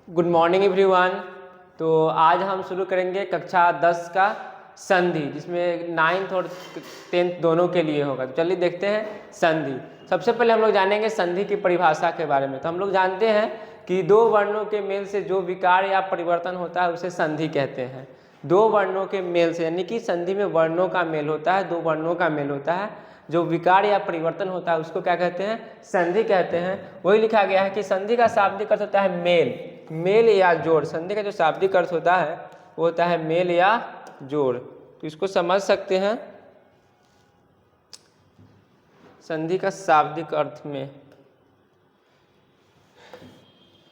Good morning everyone. तो आज हम शुरू करेंगे कक्षा 10 का संधि, जिसमें 9th और 10th दोनों के लिए होगा। तो चलिए देखते हैं संधि। सबसे पहले हम लोग जानेंगे संधि की परिभाषा के बारे में। तो हम लोग जानते हैं कि दो वर्णों के मेल से जो विकार या परिवर्तन होता है उसे संधि कहते हैं। दो वर्णों के मेल से, यानी कि संधि में वर्णों का मेल होता है, दो वर्णों का मेल होता है, जो विकार या परिवर्तन होता है उसको क्या कहते हैं? संधि कहते हैं। वही लिखा गया है कि संधि का शाब्दिक अर्थ होता है मेल, मेल या जोड़। संधि का जो शाब्दिक अर्थ होता है वो होता है मेल या जोड़। तो इसको समझ सकते हैं संधि का शाब्दिक अर्थ में।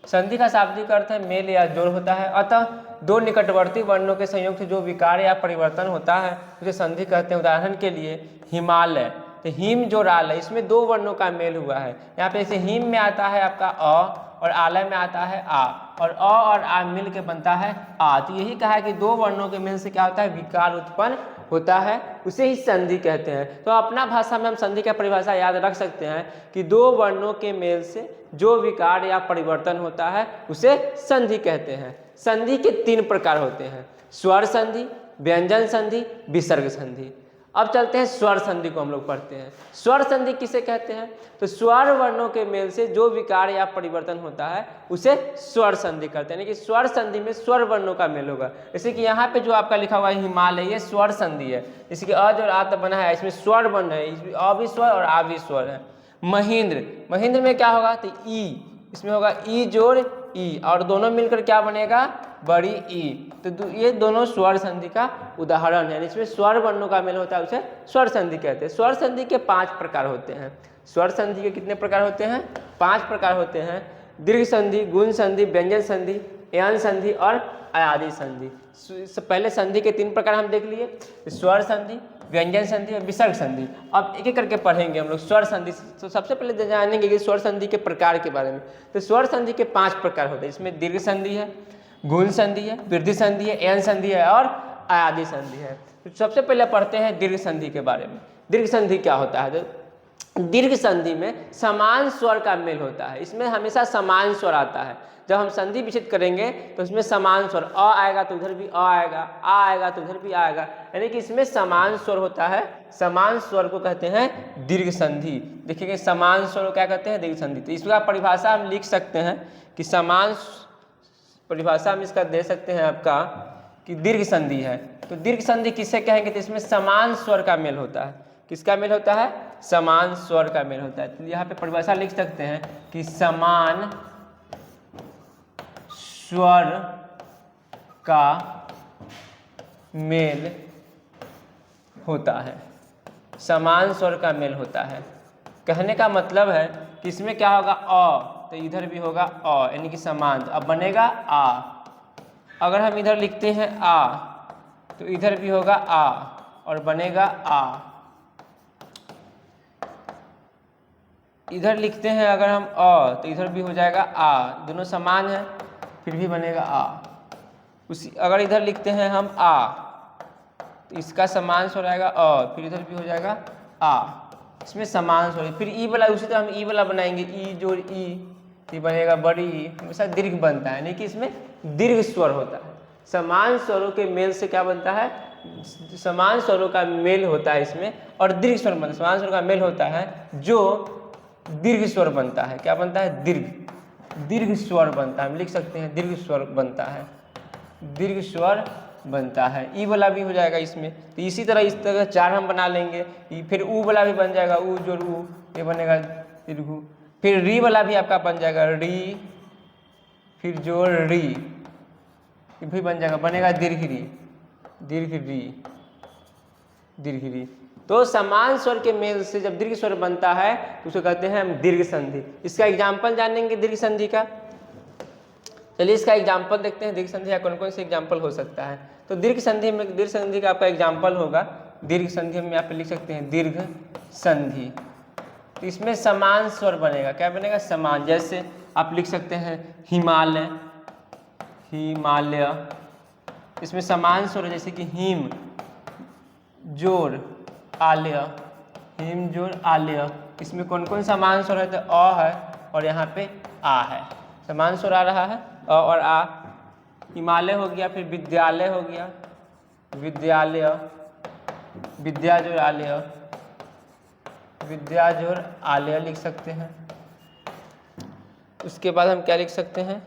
संधि का शाब्दिक अर्थ है मेल या जोड़ होता है। अतः दो निकटवर्ती वर्णों के संयोग से जो विकार या परिवर्तन होता है उसे संधि कहते हैं। उदाहरण के लिए हिमालय, तो हिम जो राल है इसमें दो वर्णों का मेल हुआ है। यहाँ पे जैसे हिम में आता है आपका अ और आलय में आता है आ, और अ और आ मिल के बनता है आ। तो यही कहा है कि दो वर्णों के मेल से क्या होता है? विकार उत्पन्न होता है, उसे ही संधि कहते हैं। तो अपना भाषा में हम संधि का परिभाषा याद रख सकते हैं कि दो वर्णों के मेल से जो विकार या परिवर्तन होता है उसे संधि कहते हैं। संधि के तीन प्रकार होते हैं: स्वर संधि, व्यंजन संधि, विसर्ग संधि। अब चलते हैं स्वर संधि को हम लोग पढ़ते हैं। स्वर संधि किसे कहते हैं? तो स्वर वर्णों के मेल से जो विकार या परिवर्तन होता है उसे स्वर संधि कहते हैं। यानी कि स्वर संधि में स्वर वर्णों का मेल होगा। जैसे कि यहाँ पे जो आपका लिखा हुआ है हिमालय, ये स्वर संधि है। जैसे कि अ जो आ बना है इसमें स्वर बन रहे हैं, इसमें अ भी स्वर और आ भी स्वर है। महेंद्र, महेंद्र में क्या होगा? तो ई, इसमें होगा ई जोड़ ई, और दोनों मिलकर क्या बनेगा? बड़ी ई। तो ये दोनों स्वर संधि का उदाहरण है। इसमें स्वर वर्णों का मेल होता है, उसे स्वर संधि कहते हैं। स्वर संधि के 5 प्रकार होते हैं। स्वर संधि के कितने प्रकार होते हैं? 5 प्रकार होते हैं: दीर्घ संधि, गुण संधि, व्यंजन संधि, यन संधि और अयादि संधि। पहले संधि के 3 प्रकार हम देख लिए, स्वर संधि, व्यंजन संधि और विसर्ग संधि। अब एक एक करके पढ़ेंगे हम लोग स्वर संधि। तो सबसे पहले जानेंगे कि स्वर संधि के प्रकार के बारे में। तो स्वर संधि के 5 प्रकार होते हैं। इसमें दीर्घ संधि है, गुण संधि है, वृद्धि संधि है, यन संधि है और अयादि संधि है। तो सबसे पहले पढ़ते हैं दीर्घ संधि के बारे में। दीर्घ संधि क्या होता है? तो दीर्घ संधि में समान स्वर का मेल होता है। इसमें हमेशा समान स्वर आता है। जब हम संधि विच्छेद करेंगे तो इसमें समान स्वर, अ आएगा तो उधर भी अ आएगा, आ आएगा तो उधर भी आएगा, यानी कि इसमें समान स्वर होता है। समान स्वर को कहते हैं दीर्घ संधि। देखिए समान स्वर को क्या कहते हैं? दीर्घ संधि। तो इसका परिभाषा हम लिख सकते हैं कि समान परिभाषा हम इसका दे सकते हैं आपका कि दीर्घ संधि है। तो दीर्घ संधि किसे कहेंगे? तो इसमें समान स्वर का मेल होता है। किसका मेल होता है? समान स्वर का मेल होता है। तो यहाँ पे परिभाषा लिख सकते हैं कि समान स्वर का मेल होता है। समान स्वर का मेल होता है। कहने का मतलब है कि इसमें क्या होगा? अ, तो इधर भी होगा अ, यानी कि समान। अब बनेगा आ। अगर हम इधर लिखते हैं आ तो इधर भी होगा आ और बनेगा आ। इधर लिखते हैं अगर हम अ तो इधर भी हो जाएगा आ, दोनों समान है फिर भी बनेगा आ। उसी अगर इधर लिखते हैं हम आ तो इसका समान स्वर आएगा अ, फिर इधर भी हो जाएगा आ। इसमें समान स्वर। फिर ई वाला उसी तरह हम ई वाला बनाएंगे, ई जोड़ ई, ये बनेगा बड़ी ई। हमेशा दीर्घ बनता है, यानी कि इसमें दीर्घ स्वर होता है। समान स्वरों के मेल से क्या बनता है? समान स्वरों का मेल होता है इसमें, और दीर्घ स्वर बनता है। समान स्वर का मेल होता है जो दीर्घ स्वर बनता है। क्या बनता है? दीर्घ स्वर बनता है। हम लिख सकते हैं दीर्घ स्वर बनता है, दीर्घ स्वर बनता है। ई वाला भी हो जाएगा इसमें। तो इसी तरह इस तरह 4 हम बना लेंगे। फिर ऊ वाला भी बन जाएगा, ऊ जोड़ ऊ, ये बनेगा दीर्घ। फिर री वाला भी आपका बन जाएगा री, फिर जोड़ री, ये भी बन जाएगा, बनेगा दीर्घ री, दीर्घ री, दीर्घ री। तो समान स्वर के मेल से जब दीर्घ स्वर बनता है तो उसे कहते हैं हम दीर्घ संधि। इसका एग्जाम्पल जानेंगे दीर्घ संधि का। चलिए इसका एग्जाम्पल देखते हैं दीर्घ संधि का कौन कौन से एग्जाम्पल हो सकता है। तो दीर्घ संधि में, दीर्घ संधि का आपका एग्जाम्पल होगा, दीर्घ संधि में यहाँ पे लिख सकते हैं दीर्घ संधि। तो इसमें समान स्वर बनेगा। क्या बनेगा? समान। जैसे आप लिख सकते हैं हिमालय, हिमालय, इसमें समान स्वर है। जैसे कि हिम जोड़ आलय, हिम जोड़ आलय, इसमें कौन कौन समान स्वर है? तो अ है और यहाँ पे आ है। समान स्वर आ रहा है, और आ, हिमालय हो गया, फिर विद्यालय हो गया, विद्यालय, विद्या जोड़ आलय, विद्या जोड़ आलय लिख सकते हैं। उसके बाद हम क्या लिख सकते हैं,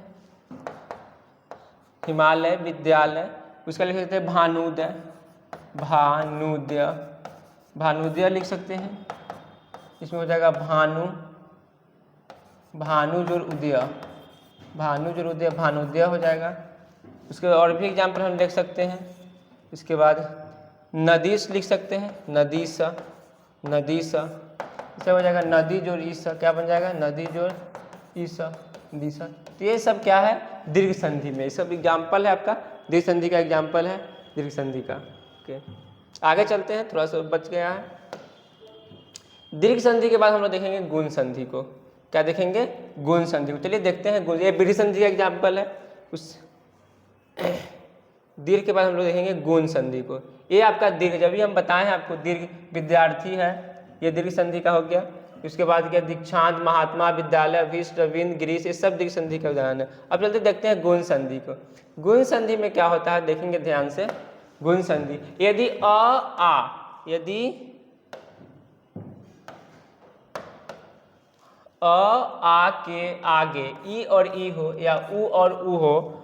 हिमालय, विद्यालय, उसका लिख सकते हैं भानुदय, भानुदय, भानुदय लिख सकते हैं। इसमें हो जाएगा भानु, भानु जोड़ उदय, भानु जोड़ उदय, भानुदय हो जाएगा। उसके और भी एग्जाम्पल हम देख सकते हैं। इसके बाद नदीस लिख सकते हैं, नदीस, नदीस, इससे हो जाएगा नदी जोड़ ईस, क्या बन जाएगा, नदी जोड़ ईस, दिशा। तो ये सब क्या है, दीर्घ संधि में, ये सब एग्जाम्पल है आपका दीर्घ संधि का, एग्जाम्पल है दीर्घ संधि का। ओके, आगे चलते हैं, थोड़ा सा बच गया है। दीर्घ संधि के बाद हम लोग देखेंगे गुण संधि को। क्या देखेंगे, गुण संधि को। चलिए देखते हैं गुण, ये वृद्धि संधि का एग्जाम्पल है। उस दीर्घ के बाद हम लोग देखेंगे गुण संधि को। ये आपका दीर्घ, जब भी हम बताएं आपको दीर्घ विद्यार्थी है, ये दीर्घ संधि का हो गया। उसके बाद क्या, दीक्षांत, महात्मा, विद्यालय, अभीष्ट, रविंद्र, गिरीश, ये सब दीर्घ संधि का उदाहरण है। अब चलते देखते हैं गुण संधि को। गुण संधि में क्या होता है देखेंगे ध्यान से। गुण संधि, यदि अ आ, यदि अ आ के आगे ई और ई हो या उ और उ हो,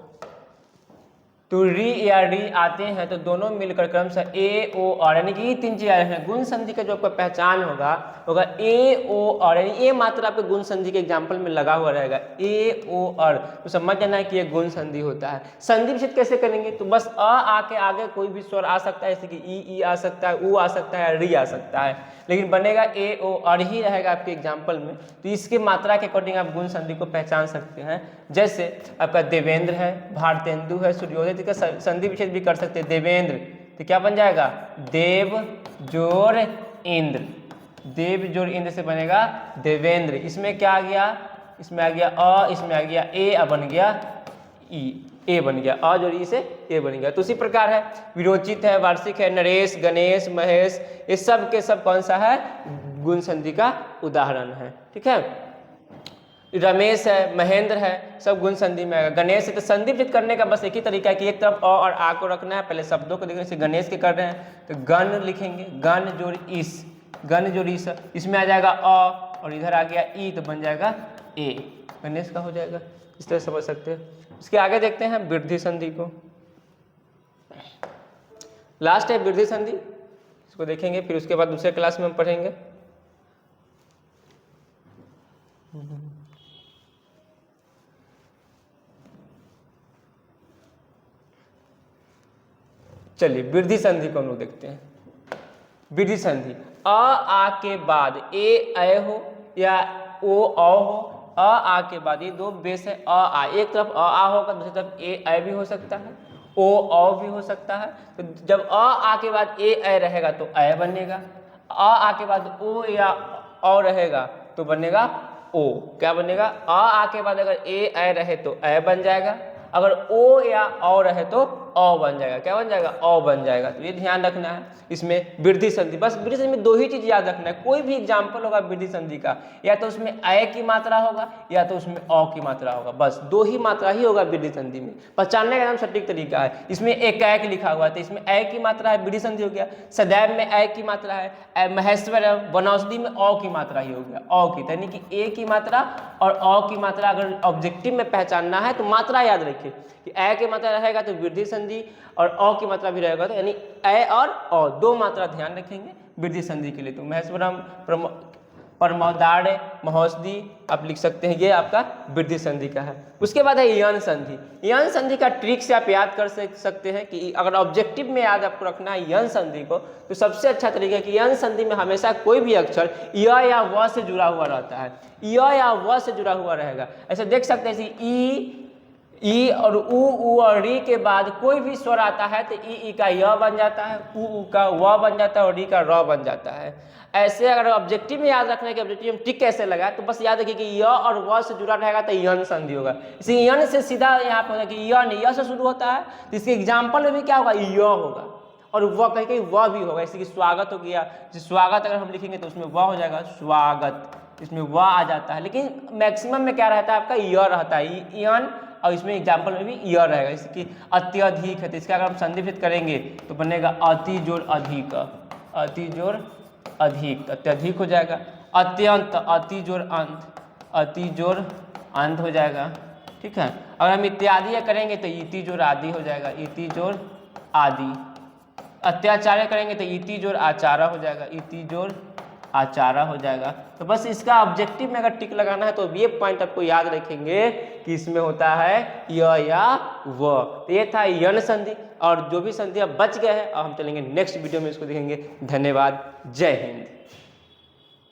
तो री या री आते हैं, तो दोनों मिलकर क्रमशः ए ओ और, यानी कि ये तीन चीजें हैं। गुण संधि का जो आपका पहचान होगा ए ओ और, यानी ये मात्रा आपके गुण संधि के एग्जाम्पल में लगा हुआ रहेगा, ए ओ और, तो समझ जाना है कि ये गुण संधि होता है। संधि विच्छेद कैसे करेंगे, तो बस अ आ के आगे कोई भी स्वर आ सकता है, जैसे कि ई आ सकता है, उ आ सकता है, री आ सकता है, लेकिन बनेगा ए ओ और ही रहेगा आपके एग्जाम्पल में। तो इसके मात्रा के अकॉर्डिंग आप गुण संधि को पहचान सकते हैं। जैसे आपका देवेंद्र है, भारतेंदु है, सूर्योदय का संधि विच्छेद भी कर सकते हैं। देवेंद्र, तो क्या बन जाएगा, देव जोड़ इंद्र, देव जोड़ इंद्र से बनेगा देवेंद्र। इसमें क्या आ गया, इसमें आ गया अ, इसमें आ गया ए, अब बन गया ई, ए बन गया, अ जोड़ ई से ए बन गया। तो उसी प्रकार है विरोचित है, वार्षिक है, नरेश, गणेश, महेश, ये सब के सब कौन सा है, गुण संधि का उदाहरण है। ठीक है, रमेश है, महेंद्र है, सब गुण संधि में आएगा। गणेश है, तो संधि विच्छेद करने का बस एक ही तरीका है कि एक तरफ अ और आ को रखना है, पहले शब्दों को देखने से गणेश के कर रहे हैं तो गण लिखेंगे, गण जोड़ इस, गण जोड़ इस, इसमें आ जाएगा अ और इधर आ गया ई, तो बन जाएगा ए, गणेश का हो जाएगा। इस तरह समझ सकते हैं। इसके आगे देखते हैं वृद्धि संधि को। लास्ट है वृद्धि संधि, इसको देखेंगे, फिर उसके बाद दूसरे क्लास में हम पढ़ेंगे। चलिए वृद्धि संधि को हम लोग देखते हैं। वृद्धि संधि, अ आ के बाद ए अ हो या ओ अ हो, अ आ के बाद ये दो बेस है, अ आ, एक तरफ अ आ होगा, दूसरी तरफ ए अ भी हो सकता है, ओ अ भी हो सकता है। तो जब अ आ के बाद ए अ रहेगा तो अ बनेगा, अ आ के बाद ओ या अ रहेगा तो बनेगा ओ, क्या बनेगा, अ आ के बाद अगर ए अ रहे तो अ बन जाएगा, अगर ओ या औ रहे तो औ बन जाएगा, क्या बन जाएगा, औ बन जाएगा। तो ये ध्यान रखना है इसमें वृद्धि संधि। बस वृद्धि संधि में दो ही चीज याद रखना है, कोई भी एग्जाम्पल होगा वृद्धि संधि का, या तो उसमें अ की मात्रा होगा या तो उसमें औ की मात्रा होगा, बस दो ही मात्रा ही होगा वृद्धि संधि में। पहचानने का नाम सटीक तरीका है। इसमें एक लिखा हुआ है तो इसमें अ की मात्रा है, वृद्धि संधि हो गया। सदैव में अ की मात्रा है, महेश्वर है, वनौषधि में औ की मात्रा ही हो गया, औ की, यानी कि ए की मात्रा और औ की मात्रा अगर ऑब्जेक्टिव में पहचानना है तो मात्रा याद रखिए कि अ की मात्रा रहेगा तो वृद्धि संधि और अ की मात्रा भी रहेगा, तो यानी अ और औ दो मात्रा ध्यान रखेंगे वृद्धि संधि के लिए। तो महेश्वरम, परमौदार्य, महोषधि आप लिख सकते हैं, ये आपका वृद्धि संधि का है। उसके बाद है यन संधि। यन संधि का ट्रिक से आप याद कर सकते हैं कि अगर ऑब्जेक्टिव में याद आपको रखना है यन संधि को, तो सबसे अच्छा तरीका है कि यन संधि में हमेशा कोई भी अक्षर य या व से जुड़ा हुआ रहता है, य या व से जुड़ा हुआ रहेगा। ऐसे देख सकते हैं ई और उ और री के बाद कोई भी स्वर आता है तो ई का य बन जाता है, उ का व बन जाता है और री का र बन जाता है। ऐसे अगर ऑब्जेक्टिव में याद रखना है कि ऑब्जेक्टिव में टिक कैसे लगा, तो बस याद रखिए कि य और व से जुड़ा रहेगा तो यन संधि होगा। इसी यन से सीधा यहाँ पे होगा कि यन, य से शुरू होता है तो इसके एग्जाम्पल में भी क्या होगा, य होगा, और व कहीं कहीं व भी होगा। जैसे कि स्वागत हो गया, स्वागत अगर हम लिखेंगे तो उसमें व हो जाएगा स्वागत, इसमें व आ जाता है। लेकिन मैक्सिमम में क्या रहता है आपका य रहता है, यन और इसमें एग्जाम्पल में भी य रहेगा, जैसे कि अत्यधिक है तो इसका अगर हम संधि भेद करेंगे तो बनेगा अति जोड़ अधिक, अति जोड़ अधिक, अत्यधिक हो जाएगा। अत्यंत, अति जोड़ अंत, अति जोड़ अंत हो जाएगा, ठीक है। अगर हम इत्यादि करेंगे तो इति जोड़ आदि हो जाएगा, इति जोड़ आदि। अत्याचार्य करेंगे तो इति जोड़ आचारा हो जाएगा, इति जोड़ आचारा हो जाएगा। तो बस इसका ऑब्जेक्टिव में अगर टिक लगाना है तो ये पॉइंट आपको याद रखेंगे कि इसमें होता है य या व। तो ये था यन संधि, और जो भी संधि अब बच गए हैं अब हम चलेंगे नेक्स्ट वीडियो में इसको देखेंगे। धन्यवाद, जय हिंद।